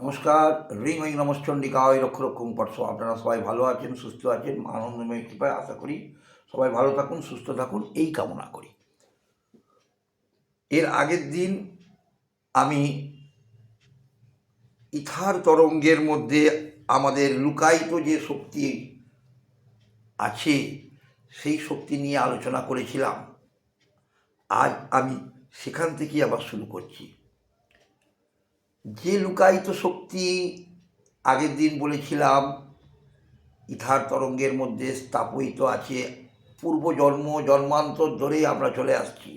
নমস্কার। রিং ওই নমশ্চণ্ডিকায় রক্ষ রক্ষং পটস। আপনারা সবাই ভালো আছেন, সুস্থ আছেন, আনন্দময় কৃপায় আশা করি সবাই ভালো থাকুন, সুস্থ থাকুন, এই কামনা করি। এর আগের দিন আমি ইথার তরঙ্গের মধ্যে আমাদের লুকায়িত যে শক্তি আছে সেই শক্তি নিয়ে আলোচনা করেছিলাম। আজ আমি সেখান থেকে আবার শুরু করছি। যে লুকায়িত শক্তি আগের দিন বলেছিলাম ইথার তরঙ্গের মধ্যে স্থাপিত আছে, জন্মান্তর ধরেই আমরা চলে আসছি।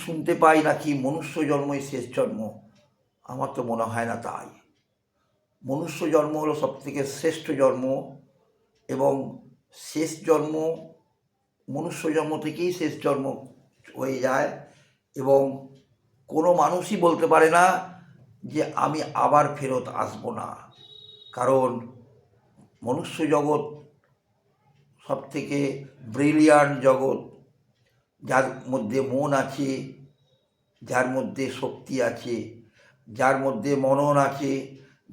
শুনতে পাই নাকি মনুষ্য জন্মই শেষ জন্ম। আমার তো মনে হয় না তাই। মনুষ্য জন্ম হলো সবথেকে শ্রেষ্ঠ জন্ম, এবং শেষ জন্ম মনুষ্য জন্ম থেকেই শেষ জন্ম হয়ে যায়, এবং কোনো মানুষই বলতে পারে না যে আমি আবার ফেরত আসব না। কারণ মনুষ্য জগৎ সবথেকে ব্রিলিয়ান্ট জগৎ, যার মধ্যে মন আছে, যার মধ্যে শক্তি আছে, যার মধ্যে মনন আছে,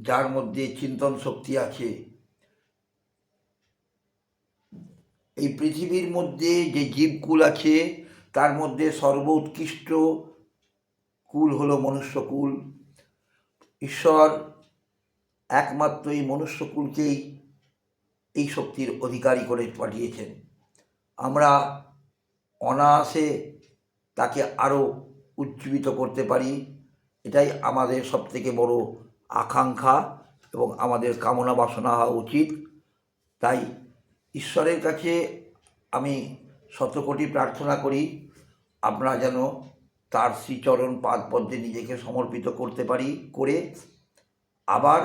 যার মধ্যে চিন্তন শক্তি আছে। এই পৃথিবীর মধ্যে যে জীবকুল আছে তার মধ্যে সর্বোৎকৃষ্ট কুল হলো মনুষ্যকুল। ঈশ্বর একমাত্র এই মনুষ্যকুলকেই এই শক্তির অধিকারী করে পাঠিয়েছেন। আমরা অনায়াসে তাকে আরও উজ্জীবিত করতে পারি, এটাই আমাদের সবথেকে বড় আকাঙ্ক্ষা এবং আমাদের কামনা বাসনা হওয়া উচিত। তাই ঈশ্বরের কাছে আমি শতকোটি প্রার্থনা করি আমরা যেন তার শ্রীচরণ পাদপদ্মে নিজেকে সমর্পিত করতে পারি, করে আবার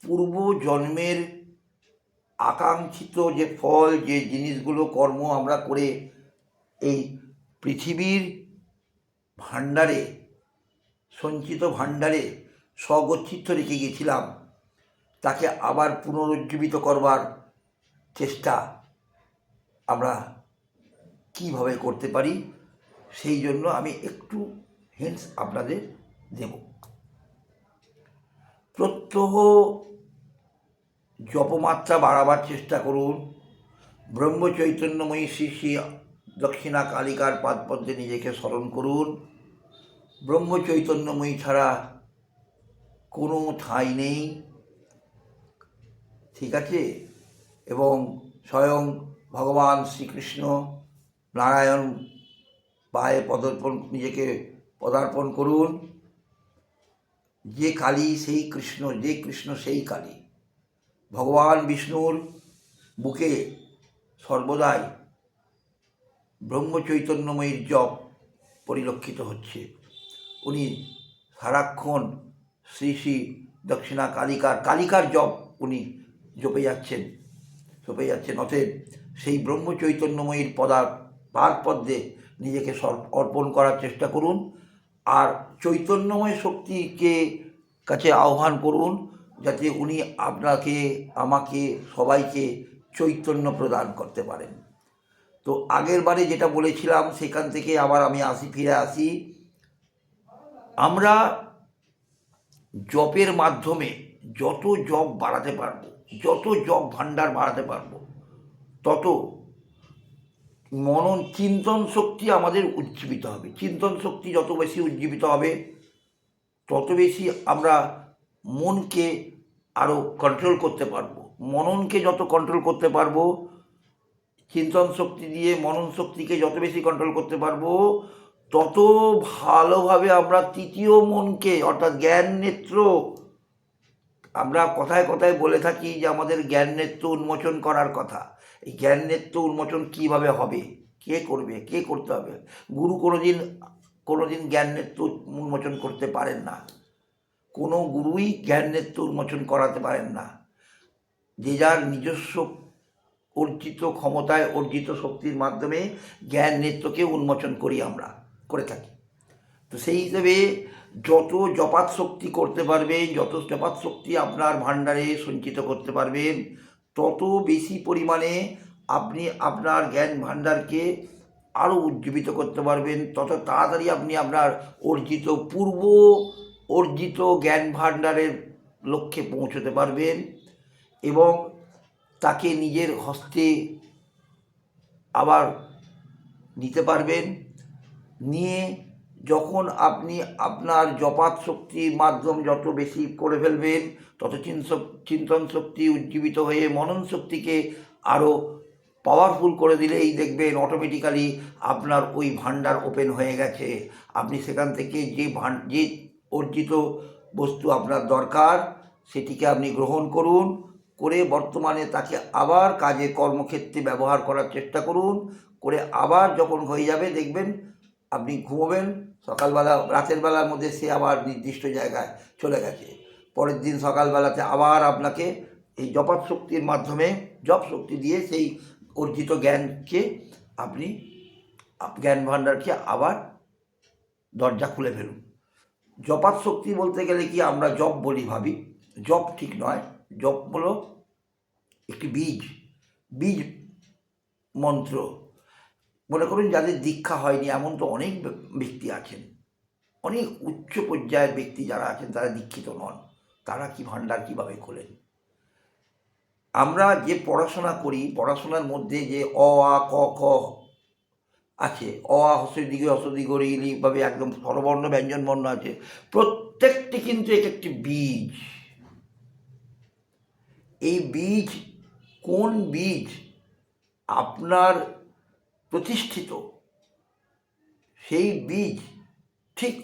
পূর্ব জন্মের আকাঙ্ক্ষিত যে ফল, যে জিনিসগুলো কর্ম আমরা করে এই পৃথিবীর ভাণ্ডারে, সঞ্চিত ভাণ্ডারে স্বগচ্ছিত রেখে গেছিলাম, তাকে আবার পুনরুজ্জীবিত করবার চেষ্টা আমরা কিভাবে করতে পারি, সেই জন্য আমি একটু হিন্টস আপনাদের দেব। প্রত্যহ জপমাত্রা বাড়াবার চেষ্টা করুন। ব্রহ্মচৈতন্যময়ী শ্রী শ্রী দক্ষিণা কালিকার পাদপদ্মে নিজেকে স্মরণ করুন। ব্রহ্মচৈতন্যময়ী ছাড়া কোনো ঠাঁই নেই, ঠিক আছে? এবং স্বয়ং ভগবান শ্রীকৃষ্ণ নারায়ণ পায়ে নিজেকে পদার্পণ করুন। যে কালী সেই কৃষ্ণ, যে কৃষ্ণ সেই কালী। ভগবান বিষ্ণুর বুকে সর্বদাই ব্রহ্মচৈতন্যময়ীর জপ পরিলক্ষিত হচ্ছে। উনি সারাক্ষণ শ্রী শ্রী দক্ষিণা কালিকার জপ উনি জপে যাচ্ছেন। অতএব সেই ব্রহ্মচৈতন্যময়ীর পাদপদ্মে নিজেকে অর্পণ করার চেষ্টা করুন, আর চৈতন্যময় শক্তিকে কাছে আহ্বান করুন যাতে উনি আপনাকে, আমাকে, সবাইকে চৈতন্য প্রদান করতে পারেন। তো আগের বারে যেটা বলেছিলাম সেখান থেকে আবার আমি ফিরে আসি। আমরা জপের মাধ্যমে যত জপ বাড়াতে পারবো, যত জপ ভাণ্ডার বাড়াতে পারবো, তত মনন চিন্তন শক্তি আমাদের উজ্জীবিত হবে। চিন্তন শক্তি যত বেশি উজ্জীবিত হবে, তত বেশি আমরা মনকে আরও কন্ট্রোল করতে পারবো। মননকে যত কন্ট্রোল করতে পারবো, চিন্তন শক্তি দিয়ে মনন শক্তিকে যত বেশি কন্ট্রোল করতে পারবো, তত ভালোভাবে আমরা তৃতীয় মনকে, অর্থাৎ জ্ঞান নেত্র, আমরা কথায় কথায় বলে থাকি যে আমাদের জ্ঞান নেত্র উন্মোচন করার কথা। এই জ্ঞান নেত্র উন্মোচন কীভাবে হবে, কে করবে, কে করতে হবে? গুরু কোনোদিন জ্ঞান নেত্র উন্মোচন করতে পারেন না। কোনো গুরুই জ্ঞান নেত্র উন্মোচন করাতে পারেন না। যে যার নিজস্ব অর্জিত ক্ষমতায়, অর্জিত শক্তির মাধ্যমে জ্ঞান নেত্রকে উন্মোচন আমরা করে থাকি। তো সেই হিসেবে যত জপাত শক্তি করতে পারবেন, যত জপাত শক্তি আপনার ভাণ্ডারে সঞ্চিত করতে পারবেন, তত বেশি পরিমাণে আপনি আপনার জ্ঞান ভাণ্ডারকে আরও উজ্জীবিত করতে পারবেন, তত তাড়াতাড়ি আপনি আপনার অর্জিত পূর্ব অর্জিত জ্ঞান ভাণ্ডারের লক্ষ্যে পৌঁছতে পারবেন এবং তাকে নিজের হস্তে আবার নিতে পারবেন। নিয়ে যখন আপনি আপনার জপাত শক্তির মাধ্যম যত বেশি করে ফেলবেন, তত চিন্তন শক্তি উজ্জীবিত হয়ে মনন শক্তিকে আরও পাওয়ারফুল করে দিলেই দেখবেন অটোমেটিক্যালি আপনার ওই ভাণ্ডার ওপেন হয়ে গেছে। আপনি সেখান থেকে যে অর্জিত বস্তু আপনার দরকার সেটিকে আপনি গ্রহণ করুন, করে বর্তমানে তাকে আবার কাজে কর্মক্ষেত্রে ব্যবহার করার চেষ্টা করুন। করে আবার যখন হয়ে যাবে দেখবেন আপনি ঘুমোবেন, সকালবেলা রাতের বেলার মধ্যে সে আবার নির্দিষ্ট জায়গায় চলে গেছে। পরের দিন সকালবেলাতে আবার আপনাকে এই জপাত শক্তির মাধ্যমে জপ শক্তি দিয়ে সেই অর্জিত জ্ঞানকে আপনি জ্ঞান ভাণ্ডারকে আবার দরজা খুলে ফেলুন। জপাত শক্তি বলতে গেলে কি আমরা জপ বলি ভাবি, জপ ঠিক নয়। জপ হলো একটি বীজ মন্ত্র। মনে করুন যাদের দীক্ষা হয়নি, এমন তো অনেক ব্যক্তি আছেন, অনেক উচ্চ পর্যায়ের ব্যক্তি যারা আছেন তারা দীক্ষিত নন, তারা কি ভাণ্ডার কীভাবে খোলেন? আমরা যে পড়াশোনা করি, পড়াশোনার মধ্যে যে অ আ ক খ আছে, অ আ হস্র ই ভাবে একদম স্বরবর্ণ ব্যঞ্জন বর্ণ আছে, প্রত্যেকটি কিন্তু এক একটি বীজ। এই বীজ কোন বীজ আপনার প্রতিষ্ঠিত, সেই বীজ ঠিক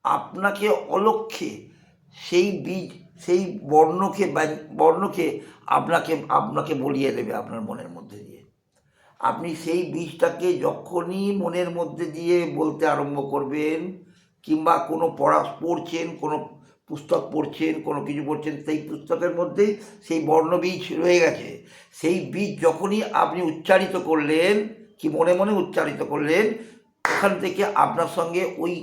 আপনাকে অলক্ষ্যে সেই বীজ সেই বর্ণকে আপনাকে বলিয়ে দেবে আপনার মনের মধ্যে দিয়ে। আপনি সেই বীজটাকে যখনই মনের মধ্যে দিয়ে বলতে আরম্ভ করবেন, কিংবা কোনো পড়ছেন, কোনো পুস্তক পড়ছেন, কোনো কিছু পড়ছেন, সেই পুস্তকের মধ্যেই সেই বর্ণবীজ রয়ে গেছে। সেই বীজ যখনই আপনি উচ্চারিত করলেন, কি মনে মনে উচ্চারিত করলেন, ওখান থেকে আপনার সঙ্গে ওই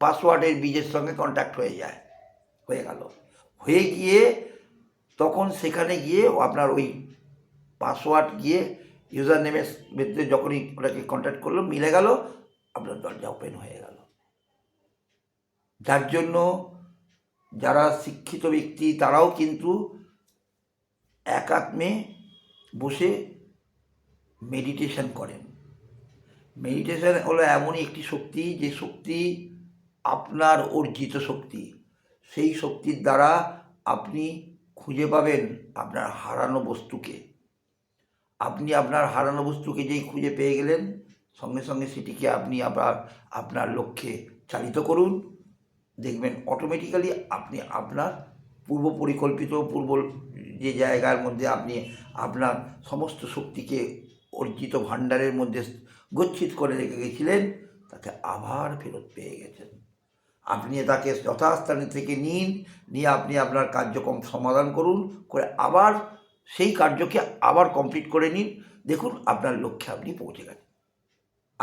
পাসওয়ার্ডের বীজের সঙ্গে কন্ট্যাক্ট হয়ে গেল। হয়ে গিয়ে তখন সেখানে গিয়ে আপনার ওই পাসওয়ার্ড গিয়ে ইউজার নেমের ভেতরে যখনই ওটাকে কন্ট্যাক্ট করলো, মিলে গেল, আপনার দরজা ওপেন হয়ে গেল। যার জন্য যারা শিক্ষিত ব্যক্তি তারাও কিন্তু একাত্মে বসে মেডিটেশন করেন। মেডিটেশন হলো এমনই একটি শক্তি, যে শক্তি আপনার অর্জিত শক্তি। সেই শক্তির দ্বারা আপনি খুঁজে পাবেন আপনার হারানো বস্তুকে। আপনি আপনার হারানো বস্তুকে যেই খুঁজে পেয়ে গেলেন, সঙ্গে সঙ্গে সেটিকে আপনি আবার আপনার লক্ষ্যে চালিত করুন। দেখবেন অটোমেটিক্যালি আপনি আপনার পূর্ব পরিকল্পিত যে জায়গার মধ্যে আপনি আপনার সমস্ত শক্তিকে অর্জিত ভাণ্ডারের মধ্যে গচ্ছিত করে রেখে গেছিলেন, তাকে আবার ফেরত পেয়ে গেছেন। আপনি তাকে যথাস্থানে থেকে নিয়ে আপনি আপনার কার্যক্রম সমাধান করুন, করে আবার সেই কার্যকে আবার কমপ্লিট করে নিন। দেখুন আপনার লক্ষ্যে আপনি পৌঁছে গেছেন।